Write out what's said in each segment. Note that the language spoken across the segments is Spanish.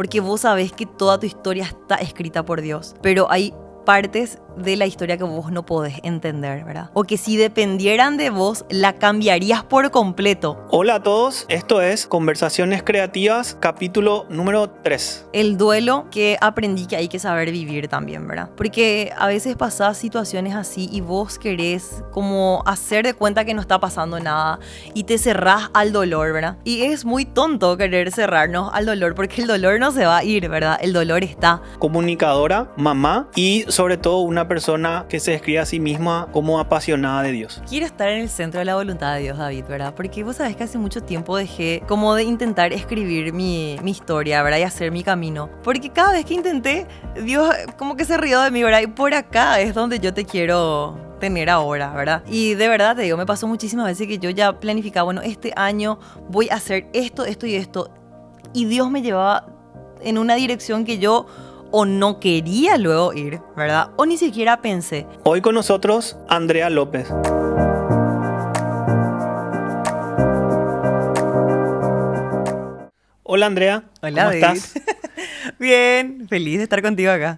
porque vos sabés que toda tu historia está escrita por Dios, pero hay partes de la historia que vos no podés entender, ¿verdad? O que si dependieran de vos, la cambiarías por completo. Hola a todos, esto es Conversaciones Creativas, capítulo número 3. El duelo que aprendí que hay que saber vivir también, ¿verdad? Porque a veces pasás situaciones así y vos querés como hacer de cuenta que no está pasando nada y te cerrás al dolor, ¿verdad? Y es muy tonto querer cerrarnos al dolor porque el dolor no se va a ir, ¿verdad? El dolor está. Comunicadora, mamá y sobre todo una persona que se describe a sí misma como apasionada de Dios. Quiero estar en el centro de la voluntad de Dios, David, ¿verdad? Porque vos sabés que hace mucho tiempo dejé como de intentar escribir mi historia, ¿verdad? Y hacer mi camino. Porque cada vez que intenté, Dios como que se rió de mí, ¿verdad? Y por acá es donde yo te quiero tener ahora, ¿verdad? Y de verdad te digo, me pasó muchísimas veces que yo ya planificaba, bueno, este año voy a hacer esto, esto y esto. Y Dios me llevaba en una dirección que yo o no quería luego ir, ¿verdad? O ni siquiera pensé. Hoy con nosotros, Andrea López. Hola Andrea, Hola, ¿cómo David. estás? Bien, feliz de estar contigo acá.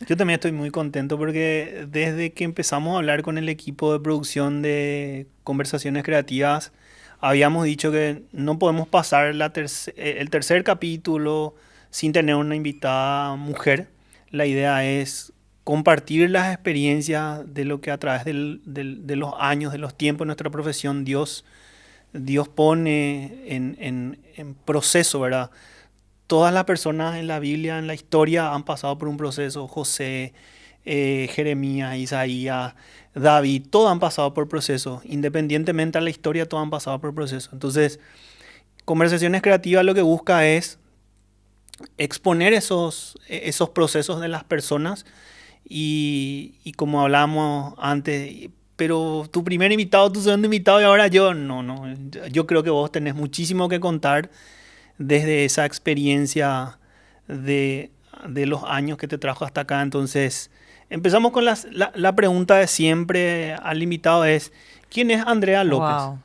Yo también estoy muy contento porque desde que empezamos a hablar con el equipo de producción de Conversaciones Creativas, habíamos dicho que no podemos pasar el tercer capítulo sin tener una invitada mujer. La idea es compartir las experiencias de lo que a través de los años, de los tiempos de nuestra profesión, Dios pone en proceso, ¿verdad? Todas las personas en la Biblia, en la historia, han pasado por un proceso. José, Jeremías, Isaías, David, todos han pasado por procesos. Independientemente de la historia, todos han pasado por procesos. Entonces, Conversaciones Creativas lo que busca es exponer esos procesos de las personas y como hablábamos antes, pero tu primer invitado, tu segundo invitado y ahora yo, no. Yo creo que vos tenés muchísimo que contar desde esa experiencia de los años que te trajo hasta acá. Entonces, empezamos con la pregunta de siempre al invitado es, ¿quién es Andrea López? Wow.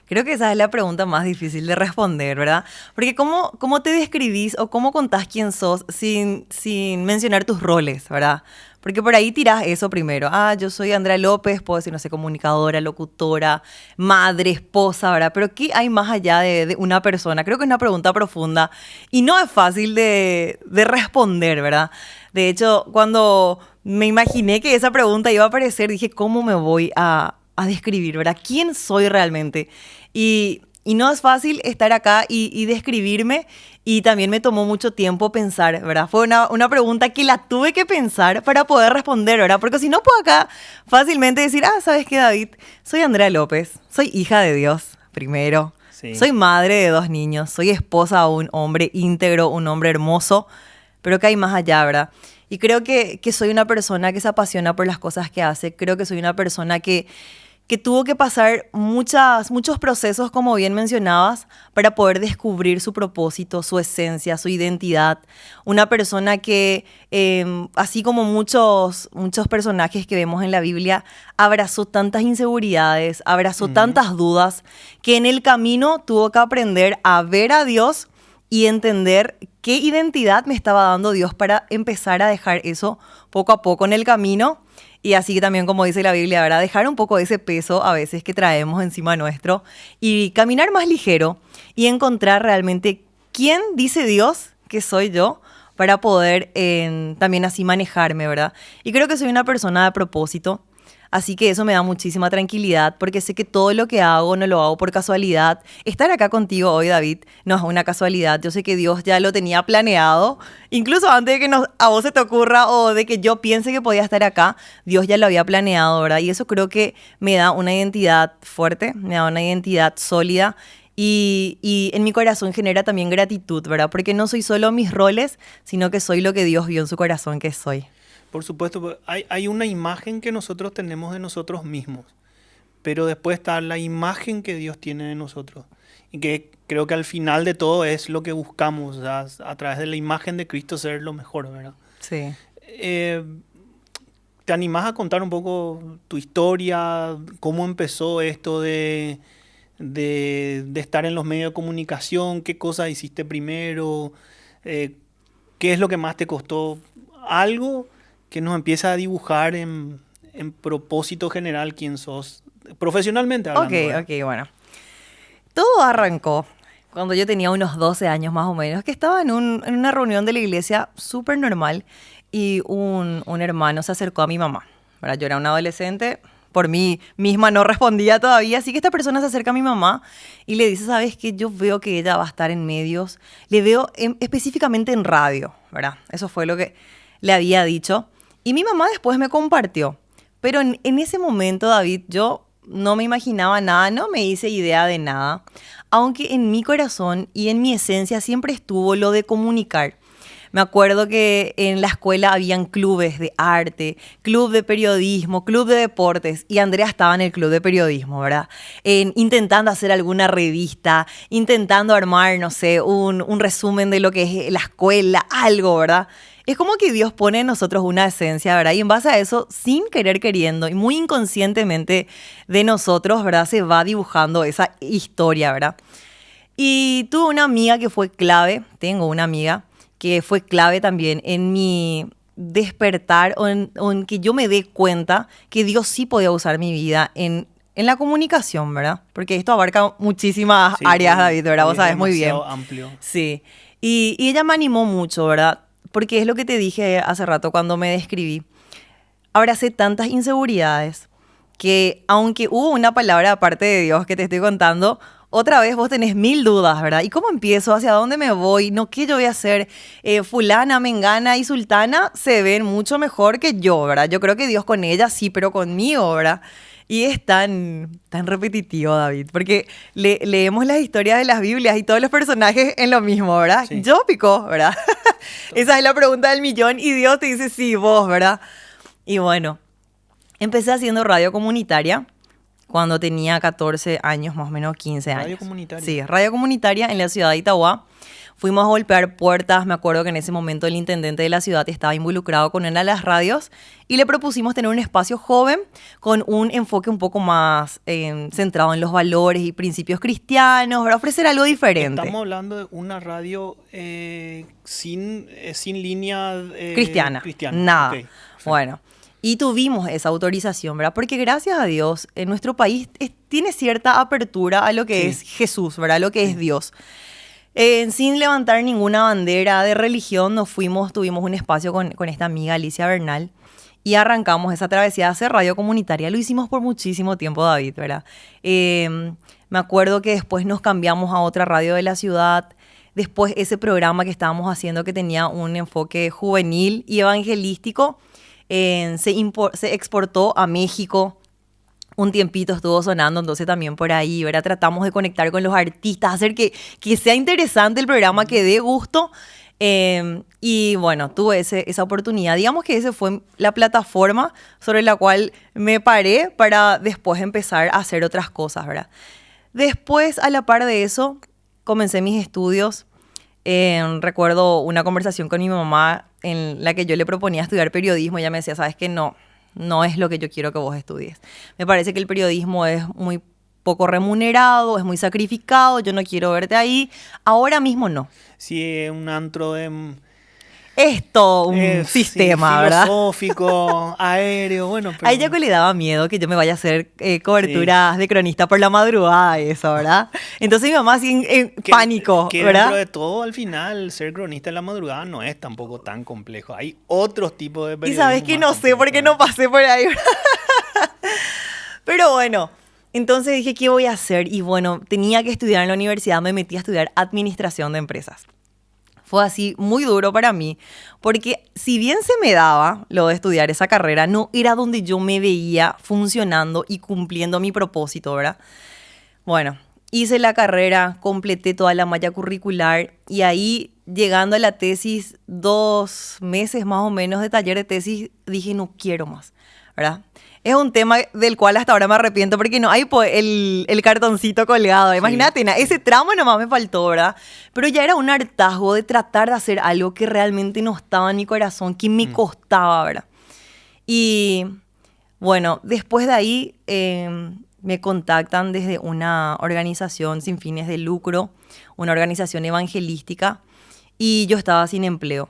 Creo que esa es la pregunta más difícil de responder, ¿verdad? Porque ¿cómo te describís o cómo contás quién sos sin mencionar tus roles, ¿verdad? Porque por ahí tirás eso primero. Ah, yo soy Andrea López, puedo decir, no sé, comunicadora, locutora, madre, esposa, ¿verdad? Pero ¿qué hay más allá de una persona? Creo que es una pregunta profunda y no es fácil de responder, ¿verdad? De hecho, cuando me imaginé que esa pregunta iba a aparecer, dije, ¿cómo me voy a describir, ¿verdad? ¿Quién soy realmente? Y no es fácil estar acá y describirme, y también me tomó mucho tiempo pensar, ¿verdad? Fue una pregunta que la tuve que pensar para poder responder, ¿verdad? Porque si no puedo acá fácilmente decir, ¿sabes qué, David? Soy Andrea López, soy hija de Dios, primero. Sí. Soy madre de 2 niños, soy esposa de un hombre íntegro, un hombre hermoso, pero que hay más allá, ¿verdad? Y creo que soy una persona que se apasiona por las cosas que hace, creo que soy una persona que tuvo que pasar muchos procesos, como bien mencionabas, para poder descubrir su propósito, su esencia, su identidad. Una persona que, así como muchos personajes que vemos en la Biblia, abrazó tantas inseguridades, abrazó tantas dudas, que en el camino tuvo que aprender a ver a Dios y entender qué identidad me estaba dando Dios para empezar a dejar eso poco a poco en el camino. Y así que también, como dice la Biblia, ¿verdad? Dejar un poco de ese peso a veces que traemos encima nuestro y caminar más ligero y encontrar realmente quién dice Dios que soy yo para poder también así manejarme, ¿verdad? Y creo que soy una persona de propósito. Así que eso me da muchísima tranquilidad porque sé que todo lo que hago no lo hago por casualidad. Estar acá contigo hoy, David, no es una casualidad. Yo sé que Dios ya lo tenía planeado. Incluso antes de que a vos se te ocurra o de que yo piense que podía estar acá, Dios ya lo había planeado, ¿verdad? Y eso creo que me da una identidad fuerte, me da una identidad sólida. Y en mi corazón genera también gratitud, ¿verdad? Porque no soy solo mis roles, sino que soy lo que Dios vio en su corazón que soy. Por supuesto, hay una imagen que nosotros tenemos de nosotros mismos, pero después está la imagen que Dios tiene de nosotros. Y que creo que al final de todo es lo que buscamos, o sea, a través de la imagen de Cristo ser lo mejor, ¿verdad? Sí. ¿Te animás a contar un poco tu historia? ¿Cómo empezó esto de estar en los medios de comunicación? ¿Qué cosas hiciste primero? ¿Qué es lo que más te costó? Algo que nos empieza a dibujar en propósito general quién sos, profesionalmente Ok, hablando, ¿verdad? ok, bueno. Todo arrancó cuando yo tenía unos 12 años más o menos, que estaba en una reunión de la iglesia súper normal y un hermano se acercó a mi mamá. ¿Verdad? Yo era una adolescente, por mí misma no respondía todavía, así que esta persona se acerca a mi mamá y le dice, ¿sabes qué? Yo veo que ella va a estar en medios, le veo específicamente en radio, ¿verdad? Eso fue lo que le había dicho. Y mi mamá después me compartió. Pero en ese momento, David, yo no me imaginaba nada, no me hice idea de nada, aunque en mi corazón y en mi esencia siempre estuvo lo de comunicar. Me acuerdo que en la escuela habían clubes de arte, club de periodismo, club de deportes, y Andrea estaba en el club de periodismo, ¿verdad? Intentando hacer alguna revista, intentando armar, no sé, un resumen de lo que es la escuela, algo, ¿verdad? Es como que Dios pone en nosotros una esencia, ¿verdad? Y en base a eso, sin querer queriendo y muy inconscientemente de nosotros, ¿verdad? Se va dibujando esa historia, ¿verdad? Y tuve una amiga que fue clave, tengo una amiga que fue clave también en mi despertar o en que yo me dé cuenta que Dios sí podía usar mi vida en la comunicación, ¿verdad? Porque esto abarca muchísimas Sí, áreas, David, ¿verdad? hoy Vos es sabes muy bien. demasiado amplio. Sí. Y ella me animó mucho, ¿verdad? Porque es lo que te dije hace rato cuando me describí. Abracé tantas inseguridades que aunque hubo una palabra aparte de Dios que te estoy contando, otra vez vos tenés mil dudas, ¿verdad? ¿Y cómo empiezo? ¿Hacia dónde me voy? ¿No qué yo voy a hacer? Fulana, Mengana y Sultana se ven mucho mejor que yo, ¿verdad? Yo creo que Dios con ella sí, pero conmigo, ¿verdad? Y es tan repetitivo, David, porque leemos las historias de las Biblias y todos los personajes en lo mismo, ¿verdad? Sí. Yo pico, ¿verdad? Esa es la pregunta del millón y Dios te dice sí, vos, ¿verdad? Y bueno, empecé haciendo radio comunitaria cuando tenía 14 años, más o menos 15 Radio años. comunitaria. Sí, radio comunitaria en la ciudad de Itauguá. Fuimos a golpear puertas. Me acuerdo que en ese momento el intendente de la ciudad estaba involucrado con una de las radios y le propusimos tener un espacio joven con un enfoque un poco más centrado en los valores y principios cristianos, para ofrecer algo diferente. Estamos hablando de una radio sin línea Cristiana, cristiana. nada. Ok, perfecto. Bueno, y tuvimos esa autorización, ¿verdad? Porque gracias a Dios, en nuestro país tiene cierta apertura a lo que Sí. es Jesús, ¿verdad? Lo que Sí. es Dios. Sin levantar ninguna bandera de religión, tuvimos un espacio con esta amiga Alicia Bernal y arrancamos esa travesía de hacer radio comunitaria. Lo hicimos por muchísimo tiempo, David, ¿verdad? Me acuerdo que después nos cambiamos a otra radio de la ciudad. Después ese programa que estábamos haciendo que tenía un enfoque juvenil y evangelístico, se exportó a México. Un tiempito estuvo sonando, entonces también por ahí, ¿verdad? Tratamos de conectar con los artistas, hacer que sea interesante el programa, que dé gusto. Y bueno, tuve esa oportunidad. Digamos que esa fue la plataforma sobre la cual me paré para después empezar a hacer otras cosas, ¿verdad? Después, a la par de eso, comencé mis estudios. Recuerdo una conversación con mi mamá en la que yo le proponía estudiar periodismo. Ella me decía, ¿sabes qué? No es lo que yo quiero que vos estudies. Me parece que el periodismo es muy poco remunerado, es muy sacrificado, yo no quiero verte ahí. Ahora mismo no. Sí, un antro de... Es todo un sí, sistema, ¿verdad? filosófico, aéreo, bueno, pero... A ella le daba miedo que yo me vaya a hacer coberturas de cronista por la madrugada, eso, ¿verdad? Entonces mi mamá así en pánico, que ¿verdad? dentro de todo, al final, ser cronista en la madrugada no es tampoco tan complejo. Hay otros tipos de Y periodismo sabes que más no sé por qué complejos, no pasé por ahí, ¿verdad? Pero bueno, entonces dije, ¿qué voy a hacer? Y bueno, tenía que estudiar en la universidad, me metí a estudiar administración de empresas. Fue así muy duro para mí, porque si bien se me daba lo de estudiar esa carrera, no era donde yo me veía funcionando y cumpliendo mi propósito, ¿verdad? Bueno, hice la carrera, completé toda la malla curricular y ahí, llegando a la tesis, 2 meses más o menos de taller de tesis, dije, no quiero más, ¿verdad? Es un tema del cual hasta ahora me arrepiento porque no hay el cartoncito colgado. Imagínate, ese tramo nomás me faltó, ¿verdad? Pero ya era un hartazgo de tratar de hacer algo que realmente no estaba en mi corazón, que me costaba, ¿verdad? Y bueno, después de ahí me contactan desde una organización sin fines de lucro, una organización evangelística, y yo estaba sin empleo.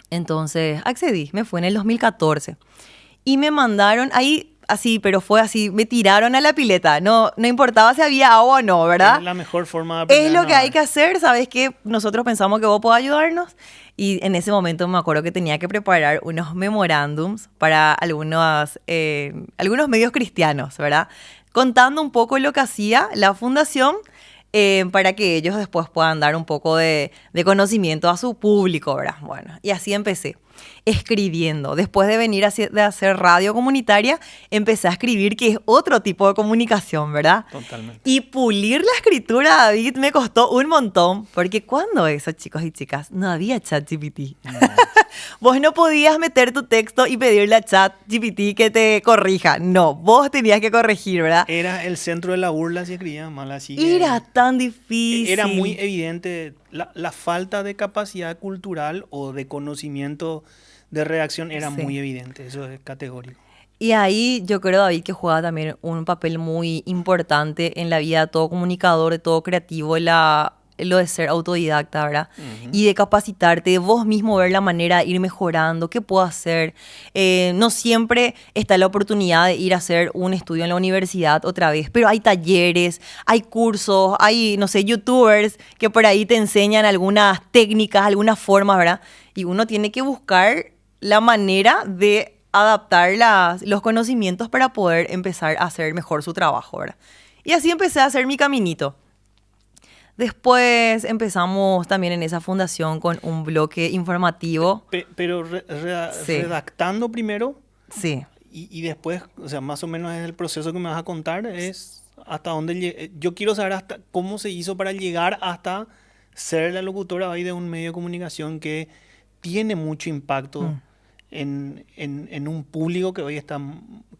Entonces accedí, me fue en el 2014 y me mandaron ahí así, pero fue así, me tiraron a la pileta, no importaba si había agua o no, ¿verdad? Es la mejor forma de aprender Es a lo que hay nadar. que hacer, ¿sabes qué? Nosotros pensamos que vos podés ayudarnos y en ese momento me acuerdo que tenía que preparar unos memorándums para algunos medios cristianos, ¿verdad? Contando un poco lo que hacía la fundación para que ellos después puedan dar un poco de conocimiento a su público, ¿verdad? Bueno, y así empecé, escribiendo. Después de venir de hacer radio comunitaria, empecé a escribir, que es otro tipo de comunicación, ¿verdad? Totalmente. Y pulir la escritura, David, me costó un montón, porque cuando eso, chicos y chicas, no había ChatGPT. No. Vos no podías meter tu texto y pedirle a ChatGPT que te corrija. No, vos tenías que corregir, ¿verdad? Era el centro de la burla si escribía mal, así que Era tan difícil. era muy evidente la falta de capacidad cultural o de conocimiento de redacción era Sí. muy evidente, eso es categórico. Y ahí yo creo, David, que juega también un papel muy importante en la vida de todo comunicador, de todo creativo, lo de ser autodidacta, ¿verdad? Y de capacitarte, de vos mismo ver la manera de ir mejorando, qué puedo hacer. No siempre está la oportunidad de ir a hacer un estudio en la universidad otra vez, pero hay talleres, hay cursos, hay, no sé, youtubers que por ahí te enseñan algunas técnicas, algunas formas, ¿verdad? Y uno tiene que buscar la manera de adaptar los conocimientos para poder empezar a hacer mejor su trabajo, ¿verdad? Y así empecé a hacer mi caminito. Después empezamos también en esa fundación con un bloque informativo. Pero Sí, redactando primero sí, y después, o sea, más o menos es el proceso que me vas a contar, es hasta dónde yo quiero saber hasta cómo se hizo para llegar hasta ser la locutora ahí de un medio de comunicación que tiene mucho impacto en un público que hoy está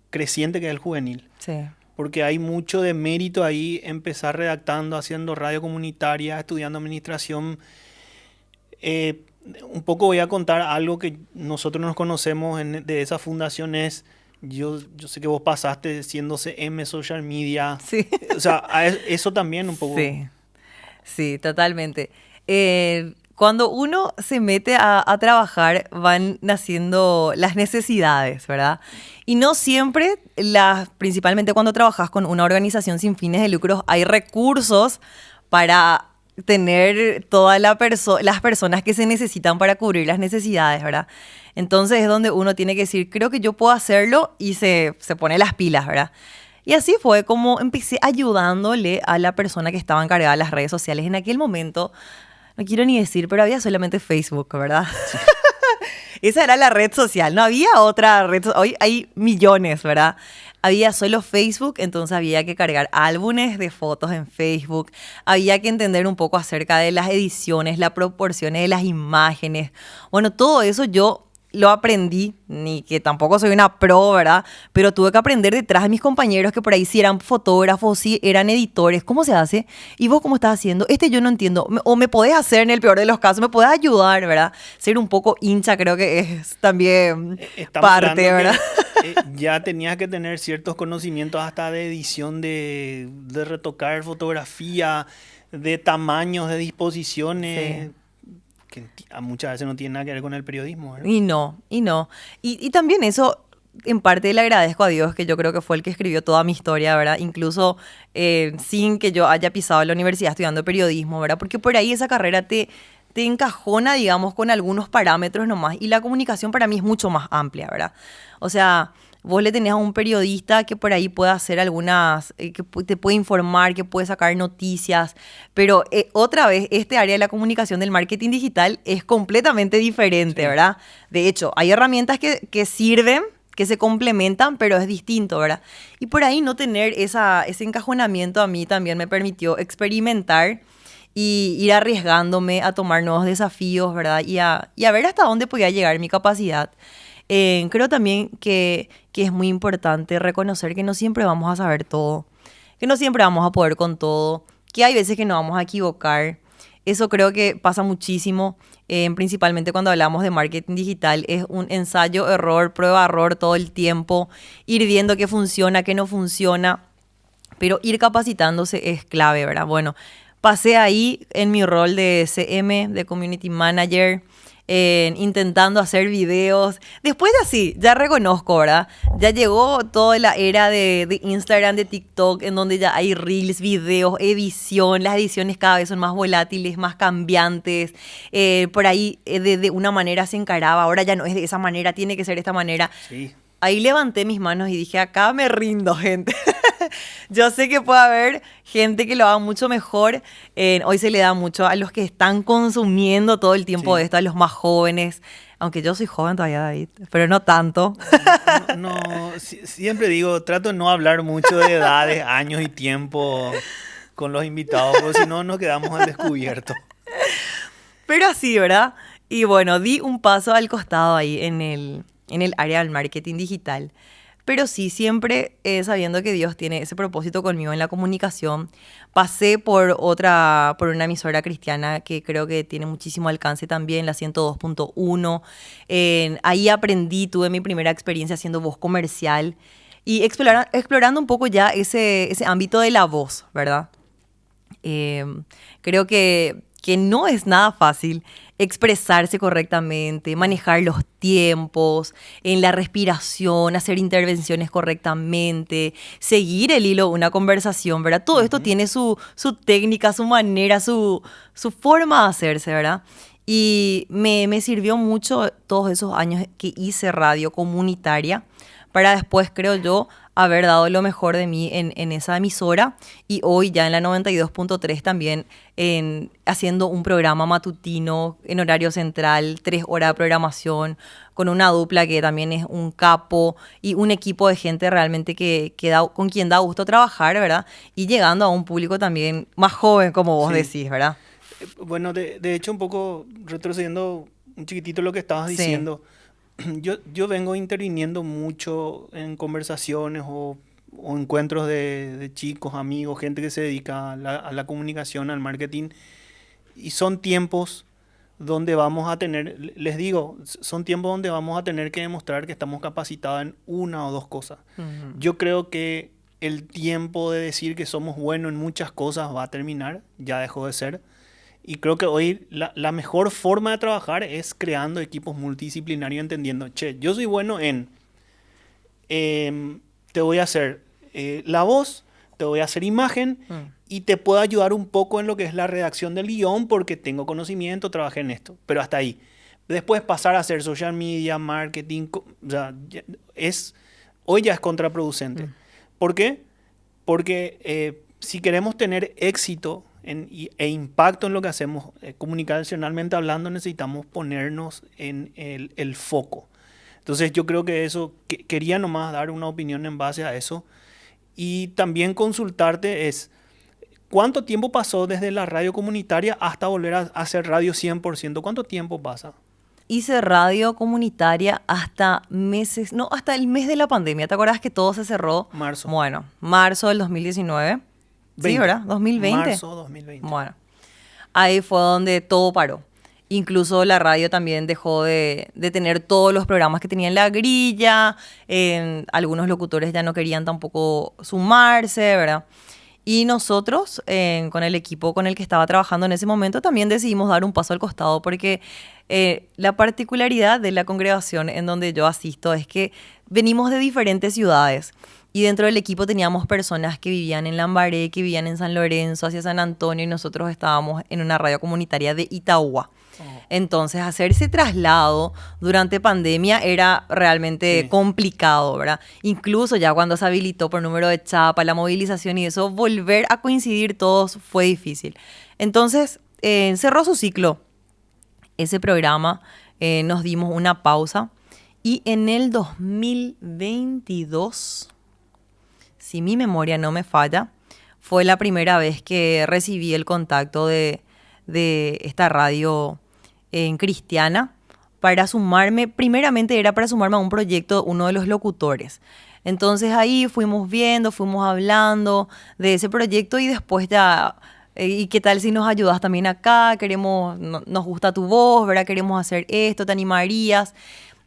creciente, que es el juvenil. sí. Porque hay mucho de mérito ahí empezar redactando, haciendo radio comunitaria, estudiando administración. Eh, un poco voy a contar algo que nosotros nos conocemos de esa fundación es, yo sé que vos pasaste siendo CM Social Media, Sí. o sea, eso también un poco. Sí, sí, totalmente. Cuando uno se mete a trabajar, van naciendo las necesidades, ¿verdad? Y no siempre, principalmente cuando trabajas con una organización sin fines de lucro, hay recursos para tener todas las personas que se necesitan para cubrir las necesidades, ¿verdad? Entonces es donde uno tiene que decir, creo que yo puedo hacerlo y se pone las pilas, ¿verdad? Y así fue como empecé ayudándole a la persona que estaba encargada de las redes sociales. En aquel momento, no quiero ni decir, pero había solamente Facebook, ¿verdad? Esa era la red social, no había otra red social. Hoy hay millones, ¿verdad? Había solo Facebook, entonces había que cargar álbumes de fotos en Facebook. Había que entender un poco acerca de las ediciones, las proporciones de las imágenes. Bueno, todo eso yo lo aprendí, ni que tampoco soy una pro, ¿verdad? Pero tuve que aprender detrás de mis compañeros que por ahí sí eran fotógrafos, sí eran editores. ¿Cómo se hace? ¿Y vos cómo estás haciendo? Yo no entiendo. O me podés hacer en el peor de los casos, me podés ayudar, ¿verdad? Ser un poco hincha creo que es también Estamos hablando parte, ¿verdad? que ya tenías que tener ciertos conocimientos hasta de edición, de retocar fotografía, de tamaños, de disposiciones, Sí. que muchas veces no tiene nada que ver con el periodismo, ¿verdad? Y no. Y también eso, en parte le agradezco a Dios, que yo creo que fue el que escribió toda mi historia, ¿verdad? Incluso sin que yo haya pisado la universidad estudiando periodismo, ¿verdad? Porque por ahí esa carrera te encajona, digamos, con algunos parámetros nomás. Y la comunicación para mí es mucho más amplia, ¿verdad? O sea, vos le tenés a un periodista que por ahí puede hacer algunas, te puede informar, que puede sacar noticias, pero otra vez, este área de la comunicación del marketing digital es completamente diferente, Sí. ¿verdad? De hecho, hay herramientas que sirven, que se complementan, pero es distinto, ¿verdad? Y por ahí no tener ese encajonamiento a mí también me permitió experimentar y ir arriesgándome a tomar nuevos desafíos, ¿verdad? Y a ver hasta dónde podía llegar mi capacidad. Creo también que es muy importante reconocer que no siempre vamos a saber todo, que no siempre vamos a poder con todo, que hay veces que nos vamos a equivocar. Eso creo que pasa muchísimo, principalmente cuando hablamos de marketing digital. Es un ensayo, error, prueba, error todo el tiempo, ir viendo qué funciona, qué no funciona, pero ir capacitándose es clave, ¿verdad? Bueno, pasé ahí en mi rol de CM, de Community Manager, intentando hacer videos. Después de así, ya reconozco, ¿verdad? Ya llegó toda la era de Instagram, de TikTok, en donde ya hay reels, videos, edición. Las ediciones cada vez son más volátiles, más cambiantes. Por ahí de una manera se encaraba, ahora ya no es de esa manera, tiene que ser de esta manera. Sí. Ahí levanté mis manos y dije, acá me rindo, gente. Yo sé que puede haber gente que lo haga mucho mejor. Hoy se le da mucho a los que están consumiendo todo el tiempo Sí. esto, a los más jóvenes. Aunque yo soy joven todavía, David, pero no tanto. No, siempre digo, trato de no hablar mucho de edades, años y tiempo con los invitados, porque si no nos quedamos al descubierto. Pero así, ¿verdad? Y bueno, di un paso al costado ahí en el área del marketing digital. Pero sí, siempre sabiendo que Dios tiene ese propósito conmigo en la comunicación. Pasé por una emisora cristiana que creo que tiene muchísimo alcance también, la 102.1. Ahí aprendí, tuve mi primera experiencia haciendo voz comercial y explorando un poco ya ese ámbito de la voz, ¿verdad? Eh, Creo que no es nada fácil expresarse correctamente, manejar los tiempos, en la respiración, hacer intervenciones correctamente, seguir el hilo de una conversación, ¿verdad? Todo esto tiene su técnica, su manera, su forma de hacerse, ¿verdad? Y me sirvió mucho todos esos años que hice radio comunitaria para después, creo yo, haber dado lo mejor de mí en esa emisora y hoy ya en la 92.3 también haciendo un programa matutino en horario central, 3 horas de programación, con una dupla que también es un capo y un equipo de gente realmente con quien da gusto trabajar, ¿verdad? Y llegando a un público también más joven, como vos Sí. decís, ¿verdad? Bueno, de hecho, un poco retrocediendo un chiquitito lo que estabas Sí. diciendo, yo vengo interviniendo mucho en conversaciones o encuentros de chicos, amigos, gente que se dedica a la comunicación, al marketing, y son tiempos donde vamos a tener, les digo, son tiempos donde vamos a tener que demostrar que estamos capacitados en una o dos cosas. Ujú. Yo creo que el tiempo de decir que somos buenos en muchas cosas va a terminar, ya dejó de ser. Y creo que hoy la mejor forma de trabajar es creando equipos multidisciplinarios, entendiendo, che, yo soy bueno en, te voy a hacer la voz, te voy a hacer imagen Mm. y te puedo ayudar un poco en lo que es la redacción del guión porque tengo conocimiento, trabajé en esto, pero hasta ahí. Después pasar a hacer social media, marketing, o sea, hoy ya es contraproducente. Mm. ¿Por qué? Porque si queremos tener éxito e impacto en lo que hacemos, comunicacionalmente hablando, necesitamos ponernos en el foco. Entonces yo creo que eso, quería nomás dar una opinión en base a eso. Y también consultarte es, ¿cuánto tiempo pasó desde la radio comunitaria hasta volver a hacer radio 100%? ¿Cuánto tiempo pasa? Hice radio comunitaria hasta meses, no, hasta el mes de la pandemia. ¿Te acuerdas que todo se cerró? Marzo. Bueno, marzo del 2019. Sí, 20. ¿verdad? 2020. Marzo 2020. Bueno, ahí fue donde todo paró. Incluso la radio también dejó de tener todos los programas que tenía en la grilla. Algunos locutores ya no querían tampoco sumarse, ¿verdad? Y nosotros, con el equipo con el que estaba trabajando en ese momento, también decidimos dar un paso al costado porque la particularidad de la congregación en donde yo asisto es que venimos de diferentes ciudades y dentro del equipo teníamos personas que vivían en Lambaré, que vivían en San Lorenzo, hacia San Antonio y nosotros estábamos en una radio comunitaria de Itauguá. Entonces, hacer ese traslado durante pandemia era realmente Sí. complicado, ¿verdad? Incluso ya cuando se habilitó por número de chapa, la movilización y eso, volver a coincidir todos fue difícil. Entonces, cerró su ciclo ese programa, nos dimos una pausa y en el 2022, si mi memoria no me falla, fue la primera vez que recibí el contacto de esta radio en cristiana para sumarme, primeramente era para sumarme a un proyecto, uno de los locutores. Entonces ahí fuimos viendo, fuimos hablando de ese proyecto y después ya, ¿y qué tal si nos ayudas también acá? Nos gusta tu voz, ¿verdad? Queremos hacer esto, ¿te animarías?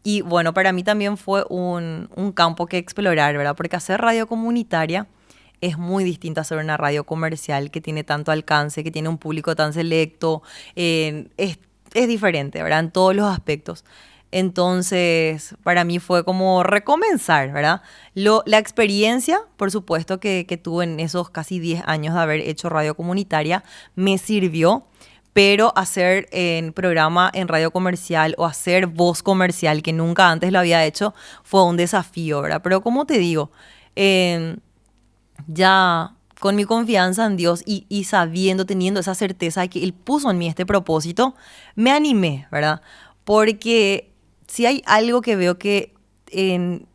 Y bueno, para mí también fue un campo que explorar, ¿verdad? Porque hacer radio comunitaria es muy distinto a ser una radio comercial que tiene tanto alcance, que tiene un público tan selecto. Es diferente, ¿verdad? En todos los aspectos. Entonces, para mí fue como recomenzar, ¿verdad? La experiencia, por supuesto, que tuve en esos casi 10 años de haber hecho radio comunitaria, me sirvió, pero hacer en programa en radio comercial o hacer voz comercial, que nunca antes lo había hecho, fue un desafío, ¿verdad? Pero como te digo, ya con mi confianza en Dios y sabiendo, teniendo esa certeza de que Él puso en mí este propósito, me animé, ¿verdad? Porque si hay algo que veo que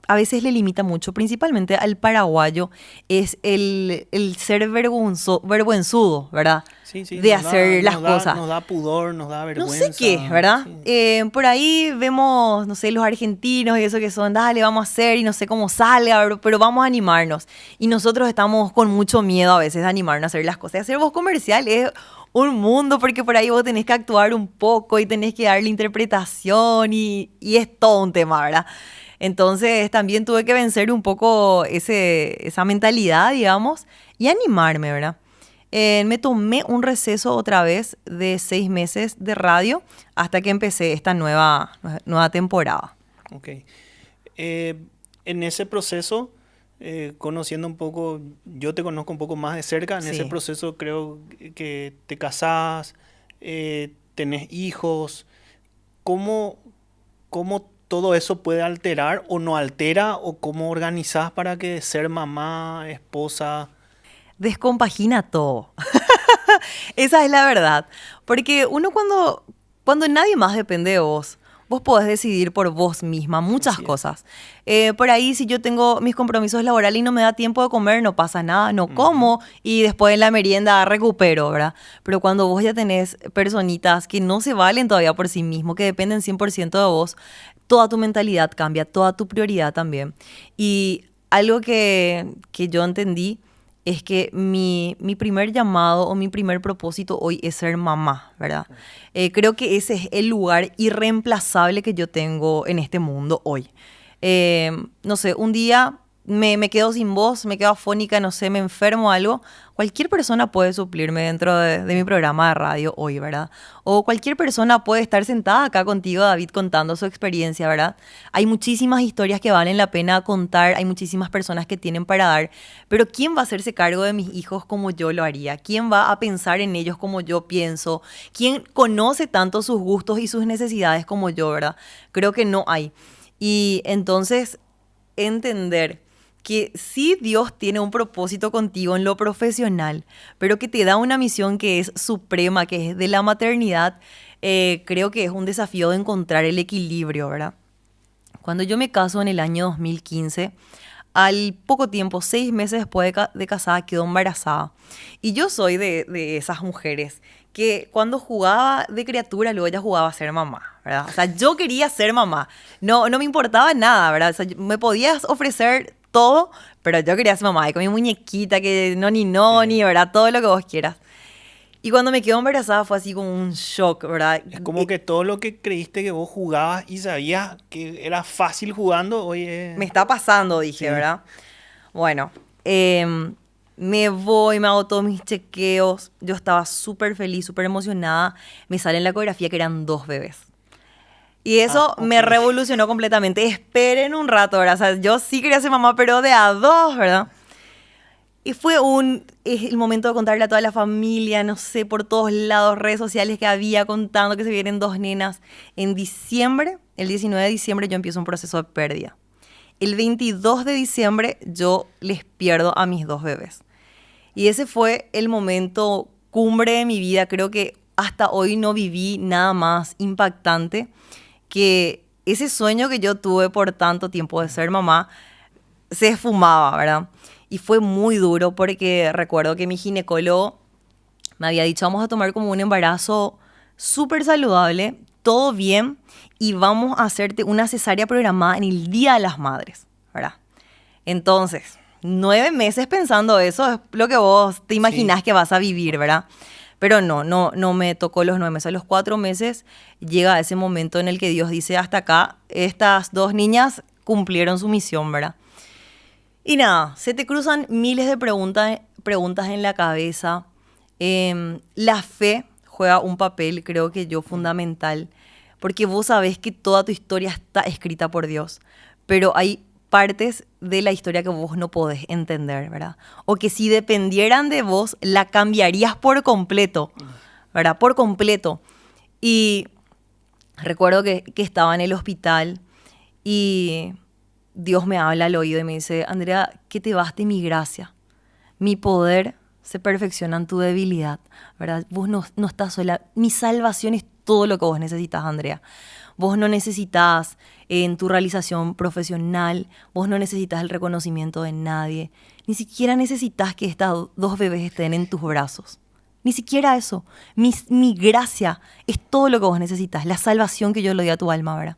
a veces le limita mucho, principalmente al paraguayo, es el ser vergüenzudo, ¿verdad? Sí, sí, De hacer las cosas. Nos da pudor, nos da No vergüenza. sé qué, ¿verdad? Sí. Por ahí vemos, no sé, los argentinos y eso que son, dale, vamos a hacer y no sé cómo salga, pero vamos a animarnos. Y nosotros estamos con mucho miedo a veces de animarnos a hacer las cosas. Hacer voz comercial es un mundo porque por ahí vos tenés que actuar un poco y tenés que darle interpretación y es todo un tema, ¿verdad? Entonces también tuve que vencer un poco esa mentalidad, digamos, y animarme, ¿verdad? Me tomé un receso otra vez de 6 meses de radio hasta que empecé esta nueva temporada. Ok. En ese proceso, conociendo un poco, yo te conozco un poco más de cerca, en ese Sí. proceso creo que te casás, tenés hijos. ¿Cómo todo eso puede alterar o no altera o cómo organizás para que ser mamá, esposa? Descompagina todo. Esa es la verdad. Porque uno cuando nadie más depende de vos podés decidir por vos misma muchas Así es. cosas. Por ahí, si yo tengo mis compromisos laborales y no me da tiempo de comer, no pasa nada, no Ujú. como y después en la merienda recupero, ¿verdad? Pero cuando vos ya tenés personitas que no se valen todavía por sí mismos, que dependen 100% de vos, toda tu mentalidad cambia, toda tu prioridad también. Y algo que yo entendí es que mi primer llamado o mi primer propósito hoy es ser mamá, ¿verdad? Creo que ese es el lugar irreemplazable que yo tengo en este mundo hoy. No sé, un día me quedo sin voz, me quedo afónica, no sé, me enfermo o algo. Cualquier persona puede suplirme dentro de mi programa de radio hoy, ¿verdad? O cualquier persona puede estar sentada acá contigo, David, contando su experiencia, ¿verdad? Hay muchísimas historias que valen la pena contar, hay muchísimas personas que tienen para dar, pero ¿quién va a hacerse cargo de mis hijos como yo lo haría? ¿Quién va a pensar en ellos como yo pienso? ¿Quién conoce tanto sus gustos y sus necesidades como yo, ¿verdad? Creo que no hay. Y entonces entender que sí Dios tiene un propósito contigo en lo profesional, pero que te da una misión que es suprema, que es de la maternidad, creo que es un desafío de encontrar el equilibrio, ¿verdad? Cuando yo me caso en el año 2015, al poco tiempo, 6 meses después de casada, quedó embarazada. Y yo soy de esas mujeres que cuando jugaba de criatura, luego ella jugaba a ser mamá, ¿verdad? O sea, yo quería ser mamá. No me importaba nada, ¿verdad? O sea, me podías ofrecer todo, pero yo quería ser mamá. Y con mi muñequita, que Sí. ni, ¿verdad? Todo lo que vos quieras. Y cuando me quedó embarazada fue así como un shock, ¿verdad? Es como que todo lo que creíste que vos jugabas y sabías que era fácil jugando, hoy Me está pasando, dije, sí. ¿verdad? Bueno, me voy, me hago todos mis chequeos. Yo estaba súper feliz, súper emocionada. Me sale en la ecografía que eran 2 bebés. Y Ah, eso ok. me revolucionó completamente. Esperen un rato, ¿verdad? O sea, yo sí quería ser mamá, pero de a 2, ¿verdad? Y fue es el momento de contarle a toda la familia, no sé, por todos lados, redes sociales que había contando que se vienen 2 nenas. En diciembre, el 19 de diciembre, yo empiezo un proceso de pérdida. El 22 de diciembre yo les pierdo a mis 2 bebés. Y ese fue el momento cumbre de mi vida. Creo que hasta hoy no viví nada más impactante que ese sueño que yo tuve por tanto tiempo de ser mamá se esfumaba, ¿verdad? Y fue muy duro porque recuerdo que mi ginecólogo me había dicho, vamos a tomar como un embarazo súper saludable, todo bien, y vamos a hacerte una cesárea programada en el Día de las Madres, ¿verdad? Entonces, 9 meses pensando eso es lo que vos te Sí. imaginás que vas a vivir, ¿verdad? Pero no me tocó los 9 meses. A los 4 meses llega ese momento en el que Dios dice, hasta acá, estas 2 niñas cumplieron su misión, ¿verdad? Y nada, se te cruzan miles de preguntas en la cabeza. La fe juega un papel, creo que yo, fundamental, porque vos sabés que toda tu historia está escrita por Dios, pero hay partes de la historia que vos no podés entender, ¿verdad? O que si dependieran de vos, la cambiarías por completo, ¿verdad? Por completo. Y recuerdo que estaba en el hospital y Dios me habla al oído y me dice, Andrea, que te baste mi gracia. Mi poder se perfecciona en tu debilidad, ¿verdad? Vos no estás sola. Mi salvación es todo lo que vos necesitas, Andrea. Vos no necesitas en tu realización profesional, vos no necesitas el reconocimiento de nadie, ni siquiera necesitas que estas dos bebés estén en tus brazos. Ni siquiera eso. Mi gracia es todo lo que vos necesitas, la salvación que yo le doy a tu alma, ¿verdad?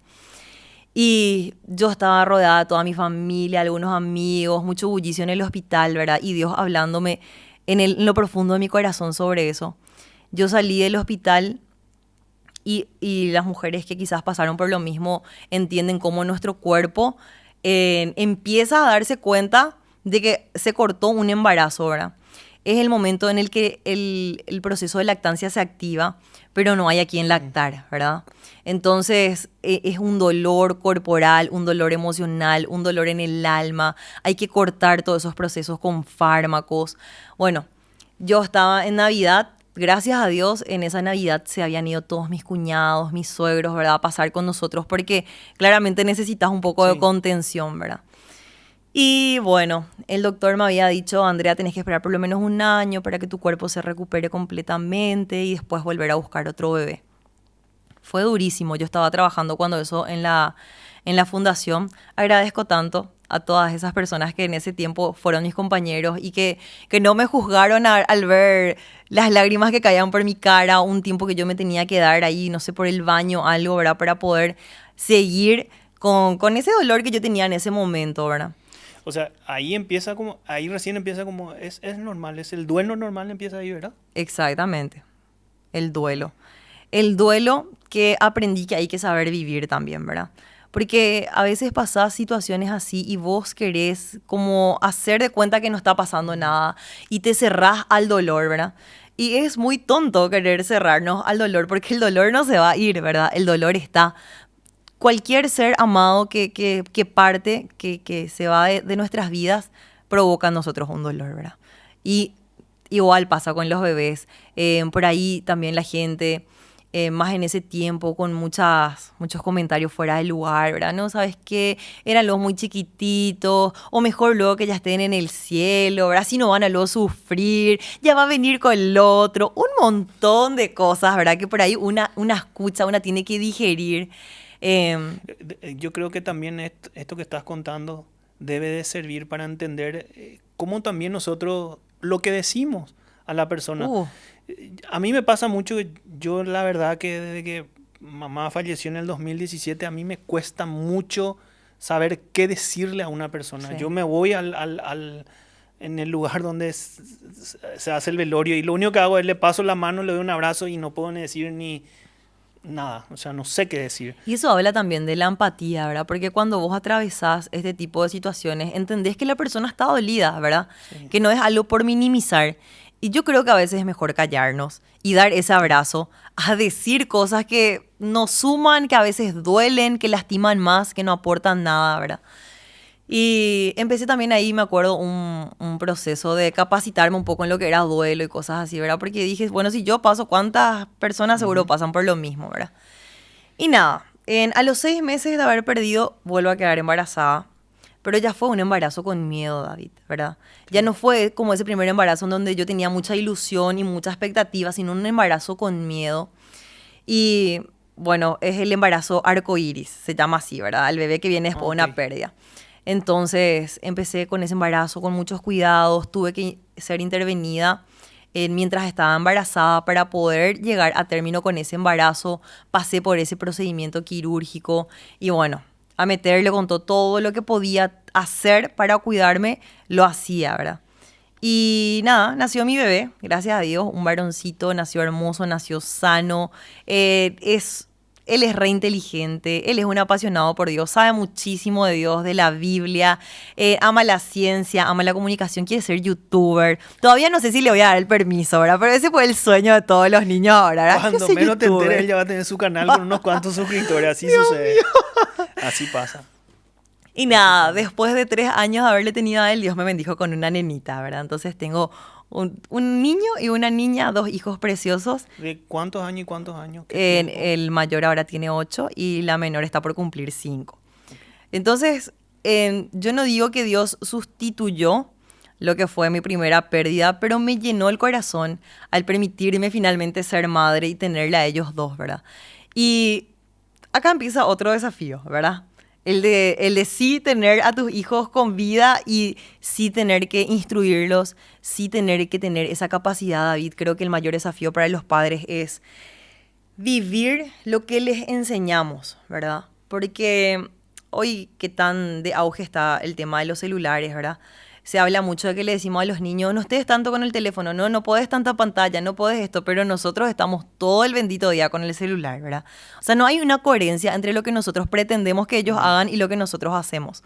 Y yo estaba rodeada de toda mi familia, algunos amigos, mucho bullicio en el hospital, ¿verdad? Y Dios hablándome en lo profundo de mi corazón sobre eso. Yo salí del hospital y las mujeres que quizás pasaron por lo mismo entienden cómo nuestro cuerpo empieza a darse cuenta de que se cortó un embarazo, ¿verdad? Es el momento en el que el proceso de lactancia se activa, pero no hay a quien lactar, ¿verdad? Entonces es un dolor corporal, un dolor emocional, un dolor en el alma. Hay que cortar todos esos procesos con fármacos. Bueno, yo estaba en Navidad. Gracias a Dios, en esa Navidad se habían ido todos mis cuñados, mis suegros, ¿verdad? A pasar con nosotros porque claramente necesitas un poco de Sí. contención, ¿verdad? Y bueno, el doctor me había dicho, Andrea, tenés que esperar por lo menos un año para que tu cuerpo se recupere completamente y después volver a buscar otro bebé. Fue durísimo, yo estaba trabajando cuando eso en la fundación. Agradezco tanto a todas esas personas que en ese tiempo fueron mis compañeros y que no me juzgaron al ver las lágrimas que caían por mi cara, un tiempo que yo me tenía que dar ahí, no sé, por el baño, algo, ¿verdad? Para poder seguir con ese dolor que yo tenía en ese momento, ¿verdad? O sea, ahí recién empieza como, es normal, es el duelo normal empieza ahí, ¿verdad? Exactamente, el duelo. El duelo que aprendí que hay que saber vivir también, ¿verdad? Porque a veces pasás situaciones así y vos querés como hacer de cuenta que no está pasando nada y te cerrás al dolor, ¿verdad? Y es muy tonto querer cerrarnos al dolor porque el dolor no se va a ir, ¿verdad? El dolor está. Cualquier ser amado que parte, que se va de nuestras vidas, provoca en nosotros un dolor, ¿verdad? Y igual pasa con los bebés. Por ahí también la gente, más en ese tiempo, con muchos comentarios fuera de lugar, ¿verdad? No, ¿sabes qué? Eran los muy chiquititos, o mejor luego que ya estén en el cielo, ¿verdad? Así no van a luego sufrir, ya va a venir con el otro. Un montón de cosas, ¿verdad? Que por ahí una escucha, una tiene que digerir. Em, Yo creo que también esto que estás contando debe de servir para entender cómo también nosotros lo que decimos a la persona. uh, A mí me pasa mucho que yo la verdad que desde que mamá falleció en el 2017 a mí me cuesta mucho saber qué decirle a una persona. Yo sí. me voy en el lugar donde se hace el velorio y lo único que hago es le paso la mano, le doy un abrazo y no puedo ni decir ni nada, o sea, no sé qué decir. Y eso habla también de la empatía, ¿verdad? Porque cuando vos atravesás este tipo de situaciones, entendés que la persona está dolida, ¿verdad? Sí. Que no es algo por minimizar. Y yo creo que a veces es mejor callarnos y dar ese abrazo a decir cosas que nos suman, que a veces duelen, que lastiman más, que no aportan nada, ¿verdad? Y empecé también ahí, me acuerdo, un proceso de capacitarme un poco en lo que era duelo y cosas así, ¿verdad? Porque dije, bueno, si yo paso, ¿cuántas personas seguro Ujú. pasan por lo mismo, ¿verdad? Y nada, a los 6 meses de haber perdido, vuelvo a quedar embarazada. Pero ya fue un embarazo con miedo, David, ¿verdad? Ya no fue como ese primer embarazo en donde yo tenía mucha ilusión y mucha expectativa, sino un embarazo con miedo. Y bueno, es el embarazo arcoíris, se llama así, ¿verdad? El bebé que viene después de Ok. una pérdida. Entonces empecé con ese embarazo con muchos cuidados, tuve que ser intervenida mientras estaba embarazada para poder llegar a término con ese embarazo. Pasé por ese procedimiento quirúrgico y bueno, a meterle con todo lo que podía hacer para cuidarme, lo hacía, ¿verdad? Y nada, nació mi bebé, gracias a Dios, un varoncito, nació hermoso, nació sano. Es Él es re inteligente, él es un apasionado por Dios, sabe muchísimo de Dios, de la Biblia, ama la ciencia, ama la comunicación, quiere ser youtuber. Todavía no sé si le voy a dar el permiso, ¿verdad? Pero ese fue el sueño de todos los niños ahora, ¿verdad? Cuando menos te enteres, él ya va a tener su canal con unos cuantos suscriptores. Así sucede. Así pasa. Y nada, después de 3 años de haberle tenido a él, Dios me bendijo con una nenita, ¿verdad? Entonces tengo un niño y una niña, 2 hijos preciosos. ¿De cuántos años y cuántos años? El mayor ahora tiene 8 y la menor está por cumplir 5. Entonces, yo no digo que Dios sustituyó lo que fue mi primera pérdida, pero me llenó el corazón al permitirme finalmente ser madre y tenerle a ellos 2, ¿verdad? Y acá empieza otro desafío, ¿verdad? El de sí tener a tus hijos con vida y sí tener que instruirlos, sí tener que tener esa capacidad, David. Creo que el mayor desafío para los padres es vivir lo que les enseñamos, ¿verdad? Porque hoy que tan de auge está el tema de los celulares, ¿verdad? Se habla mucho de que le decimos a los niños, no estés tanto con el teléfono, no puedes tanta pantalla, no puedes esto, pero nosotros estamos todo el bendito día con el celular, ¿verdad? O sea, no hay una coherencia entre lo que nosotros pretendemos que ellos hagan y lo que nosotros hacemos.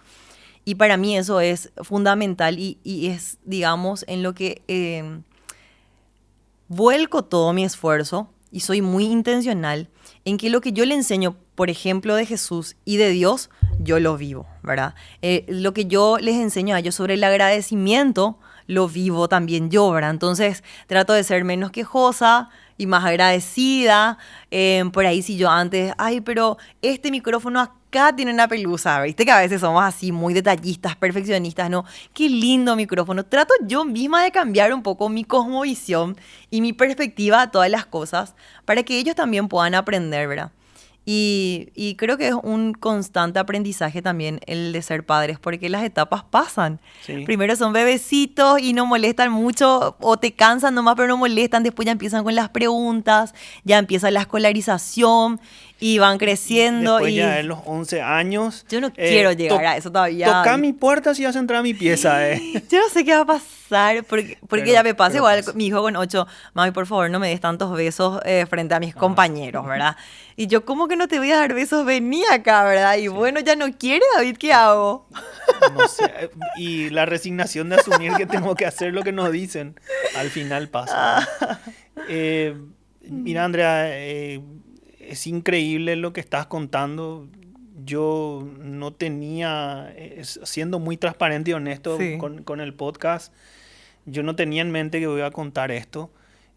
Y para mí eso es fundamental y es, digamos, en lo que vuelco todo mi esfuerzo y soy muy intencional en que lo que yo le enseño, por ejemplo, de Jesús y de Dios, yo lo vivo, ¿verdad? Lo que yo les enseño a ellos sobre el agradecimiento, lo vivo también yo, ¿verdad? Entonces trato de ser menos quejosa y más agradecida. Por ahí si yo antes, ay, pero este micrófono acá tiene una pelusa, ¿viste? Que a veces somos así muy detallistas, perfeccionistas, ¿no? Qué lindo micrófono. Trato yo misma de cambiar un poco mi cosmovisión y mi perspectiva a todas las cosas para que ellos también puedan aprender, ¿verdad? Y creo que es un constante aprendizaje también el de ser padres, porque las etapas pasan. Sí. Primero son bebecitos y no molestan mucho, o te cansan nomás, pero no molestan. Después ya empiezan con las preguntas, ya empieza la escolarización y van creciendo. Después y ya en los 11 años. yo no quiero llegar a eso todavía. Toca mi puerta si vas a entrar a mi pieza, Yo no sé qué va a pasar, porque Pero- ya me pasa pero igual, pasa. mi hijo con 8, mami, por favor, no me des tantos besos frente a mis compañeros, ¿verdad? Y yo, ¿cómo que no te voy a dar besos? Vení acá, ¿verdad? Y bueno, ya no quiere, David, ¿qué hago? No sé. Y la resignación de asumir que tengo que hacer lo que nos dicen, al final pasa. Mira, Andrea, es increíble lo que estás contando. Yo no tenía, siendo muy transparente y honesto Sí. con el podcast, yo no tenía en mente que voy a contar esto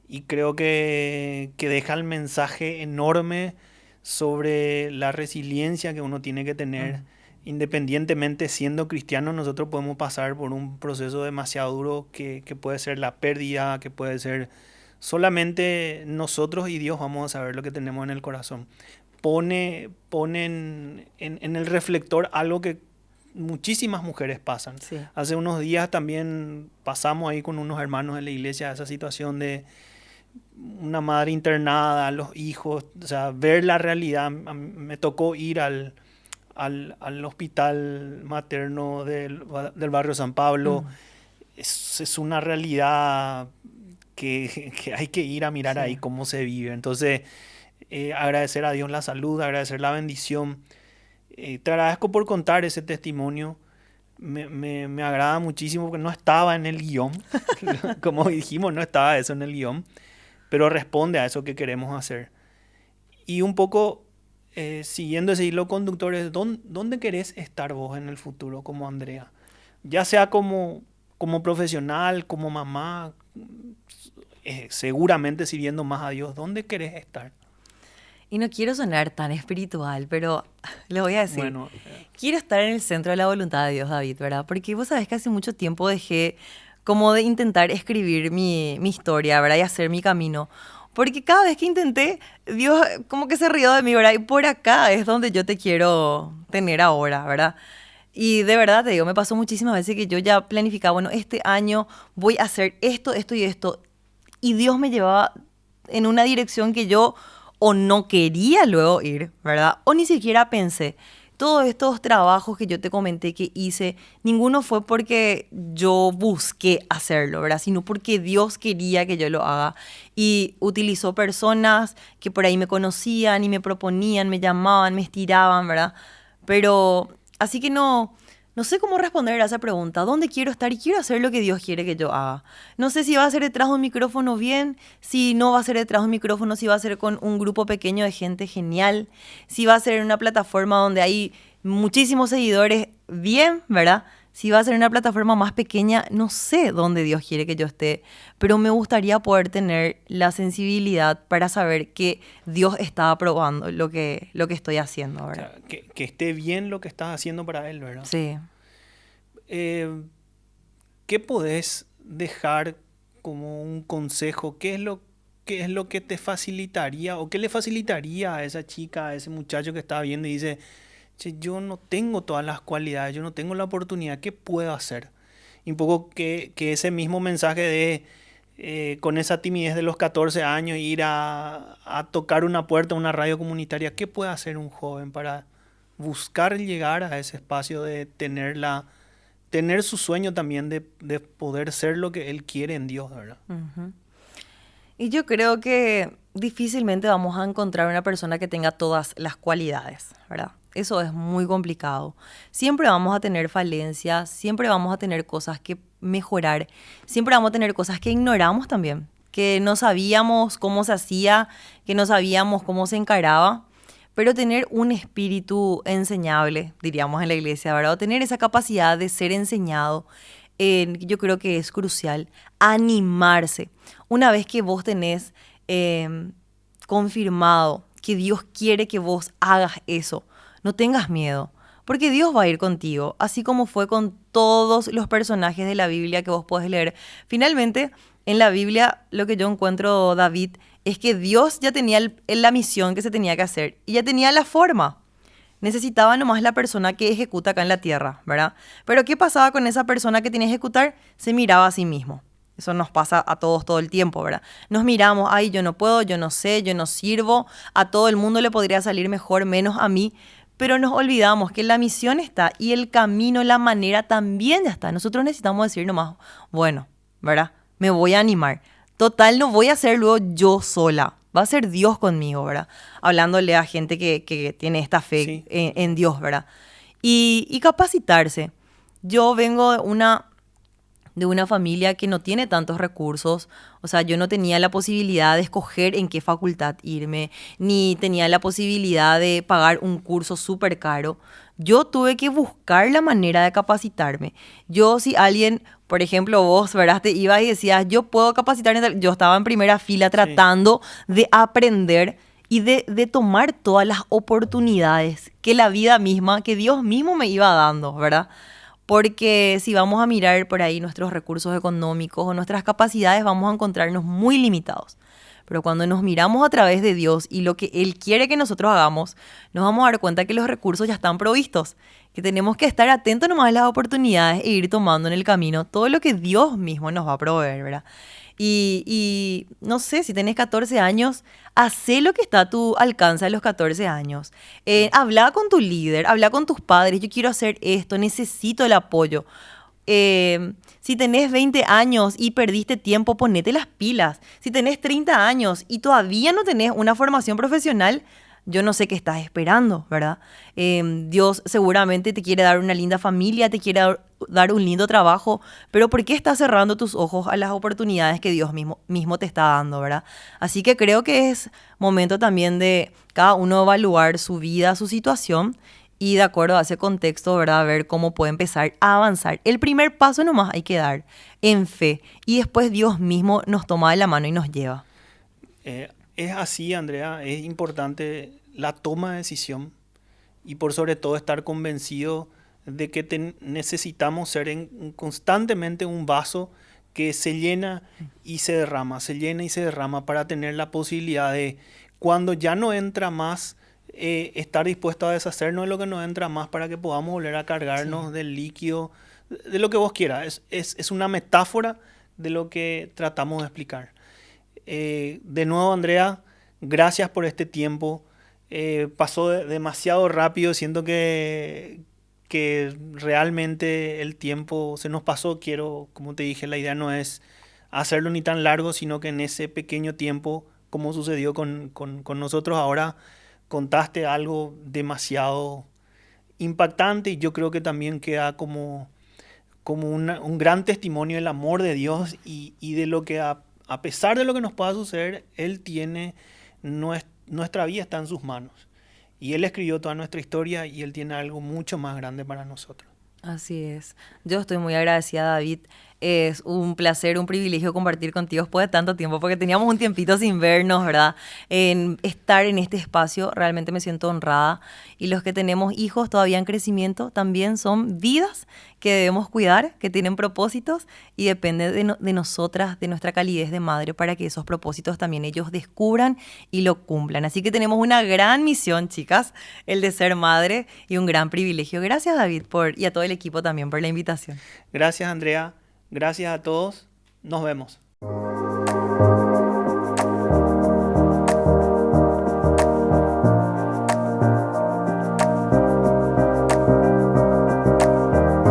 y creo que deja el mensaje enorme sobre la resiliencia que uno tiene que tener. Independientemente siendo cristiano, nosotros podemos pasar por un proceso demasiado duro que puede ser la pérdida, que puede ser solamente nosotros y Dios vamos a saber lo que tenemos en el corazón. Pone en el reflector algo que muchísimas mujeres pasan. Sí. Hace unos días también pasamos ahí con unos hermanos de la iglesia esa situación de una madre internada, los hijos, o sea, ver la realidad. Me tocó ir al hospital materno del barrio San Pablo. Es una realidad que hay que ir a mirar Sí. ahí cómo se vive. Entonces, agradecer a Dios la salud, agradecer la bendición. Te agradezco por contar ese testimonio. Me agrada muchísimo porque no estaba en el guión. Como dijimos, no estaba eso en el guión. Pero responde a eso que queremos hacer. Y un poco, siguiendo ese hilo conductor, es ¿dónde querés estar vos en el futuro como Andrea? Ya sea como profesional, como mamá, seguramente sirviendo más a Dios. ¿Dónde querés estar? Y no quiero sonar tan espiritual, pero les voy a decir, Bueno, quiero estar en el centro de la voluntad de Dios, David, ¿verdad? Porque vos sabés que hace mucho tiempo dejé como de intentar escribir mi historia, ¿verdad? Y hacer mi camino. Porque cada vez que intenté, Dios como que se rió de mí, ¿verdad? Y por acá es donde yo te quiero tener ahora, ¿verdad? Y de verdad te digo, me pasó muchísimas veces que yo ya planificaba, bueno, este año voy a hacer esto, esto y esto. Y Dios me llevaba en una dirección que yo o no quería luego ir, ¿verdad? O ni siquiera pensé. todos estos trabajos que yo te comenté que hice, ninguno fue porque yo busqué hacerlo, ¿verdad? Sino porque Dios quería que yo lo haga. Y utilizó personas que por ahí me conocían y me proponían, me llamaban, me estiraban, ¿verdad? Pero así que no sé cómo responder a esa pregunta. ¿Dónde quiero estar? Y quiero hacer lo que Dios quiere que yo haga. No sé si va a ser detrás de un micrófono bien, si no va a ser detrás de un micrófono, si va a ser con un grupo pequeño de gente genial, si va a ser en una plataforma donde hay muchísimos seguidores bien, ¿verdad? Si va a ser en una plataforma más pequeña, no sé dónde Dios quiere que yo esté, pero me gustaría poder tener la sensibilidad para saber que Dios está aprobando lo que estoy haciendo, O ¿verdad? sea, que esté bien lo que estás haciendo para Él, ¿verdad? Sí. Eh, ¿Qué podés dejar como un consejo? Qué es lo que te facilitaría o qué le facilitaría a esa chica, a ese muchacho que está viendo y dice, che, yo no tengo todas las cualidades, yo no tengo la oportunidad, ¿qué puedo hacer? Y un poco que ese mismo mensaje de, con esa timidez de los 14 años, ir a tocar una puerta, una radio comunitaria, ¿qué puede hacer un joven para buscar llegar a ese espacio de tener su sueño también de poder ser lo que él quiere en Dios, ¿verdad? Ujú. Y yo creo que difícilmente vamos a encontrar una persona que tenga todas las cualidades, ¿verdad? Eso es muy complicado. Siempre vamos a tener falencias, siempre vamos a tener cosas que mejorar, siempre vamos a tener cosas que ignoramos también, que no sabíamos cómo se hacía, que no sabíamos cómo se encaraba, pero tener un espíritu enseñable, diríamos en la iglesia, ¿verdad? O tener esa capacidad de ser enseñado, yo creo que es crucial. Animarse. Una vez que vos tenés confirmado que Dios quiere que vos hagas eso, no tengas miedo, porque Dios va a ir contigo, así como fue con todos los personajes de la Biblia que vos podés leer. Finalmente, en la Biblia, lo que yo encuentro, David, es que Dios ya tenía la misión que se tenía que hacer y ya tenía la forma. Necesitaba nomás la persona que ejecuta acá en la tierra, ¿verdad? Pero ¿qué pasaba con esa persona que tiene que ejecutar? Se miraba a sí mismo. Eso nos pasa a todos todo el tiempo, ¿verdad? Nos miramos, ay, yo no puedo, yo no sé, yo no sirvo, a todo el mundo le podría salir mejor, menos a mí, pero nos olvidamos que la misión está y el camino, la manera también ya está. Nosotros necesitamos decir nomás, bueno, ¿verdad? Me voy a animar. Total, no voy a hacerlo yo sola. Va a ser Dios conmigo, ¿verdad? Hablándole a gente que tiene esta fe Sí, en Dios, ¿verdad? Y capacitarse. Yo vengo de una familia que no tiene tantos recursos, o sea, yo no tenía la posibilidad de escoger en qué facultad irme, ni tenía la posibilidad de pagar un curso súper caro. Yo tuve que buscar la manera de capacitarme. Yo, si alguien, por ejemplo, vos, ¿verdad? Te ibas y decías, yo puedo capacitarme, yo estaba en primera fila sí. tratando de aprender y de tomar todas las oportunidades que la vida misma, que Dios mismo me iba dando, ¿verdad? Porque si vamos a mirar por ahí nuestros recursos económicos o nuestras capacidades, vamos a encontrarnos muy limitados. Pero cuando nos miramos a través de Dios y lo que Él quiere que nosotros hagamos, nos vamos a dar cuenta que los recursos ya están provistos, que tenemos que estar atentos nomás a las oportunidades e ir tomando en el camino todo lo que Dios mismo nos va a proveer, ¿verdad? Y no sé, si tenés 14 años, hacé lo que está a tu alcance a los 14 años. Habla con tu líder, habla con tus padres, yo quiero hacer esto, necesito el apoyo. Si tenés 20 años y perdiste tiempo, ponete las pilas. Si tenés 30 años y todavía no tenés una formación profesional, yo no sé qué estás esperando, ¿verdad? Dios seguramente te quiere dar una linda familia, te quiere dar un lindo trabajo, pero ¿por qué estás cerrando tus ojos a las oportunidades que Dios mismo te está dando, ¿verdad? Así que creo que es momento también de cada uno evaluar su vida, su situación y de acuerdo a ese contexto, ¿verdad? Ver cómo puede empezar a avanzar. El primer paso nomás hay que dar en fe y después Dios mismo nos toma de la mano y nos lleva. Es así, Andrea, es importante la toma de decisión y por sobre todo estar convencido de que necesitamos ser constantemente un vaso que se llena y se derrama, se llena y se derrama para tener la posibilidad de, cuando ya no entra más, estar dispuesto a deshacernos de lo que no entra más para que podamos volver a cargarnos Sí. del líquido, de lo que vos quieras. Es una metáfora de lo que tratamos de explicar. De nuevo, Andrea, gracias por este tiempo. pasó demasiado rápido, siento que realmente el tiempo se nos pasó. Quiero, como te dije, la idea no es hacerlo ni tan largo, sino que en ese pequeño tiempo, como sucedió con nosotros ahora, contaste algo demasiado impactante y yo creo que también queda como un gran testimonio del amor de Dios y de lo que a pesar de lo que nos pueda suceder, Él tiene, nuestra vida está en sus manos. Y Él escribió toda nuestra historia y Él tiene algo mucho más grande para nosotros. Así es. Yo estoy muy agradecida, David. Es un placer, un privilegio compartir contigo después de tanto tiempo, porque teníamos un tiempito sin vernos, ¿verdad? En estar en este espacio, realmente me siento honrada. Y los que tenemos hijos todavía en crecimiento, también son vidas que debemos cuidar, que tienen propósitos y depende de nosotras, de nuestra calidez de madre, para que esos propósitos también ellos descubran y lo cumplan. Así que tenemos una gran misión, chicas, el de ser madre y un gran privilegio. Gracias, David, y a todo el equipo también por la invitación. Gracias, Andrea. Gracias a todos. Nos vemos.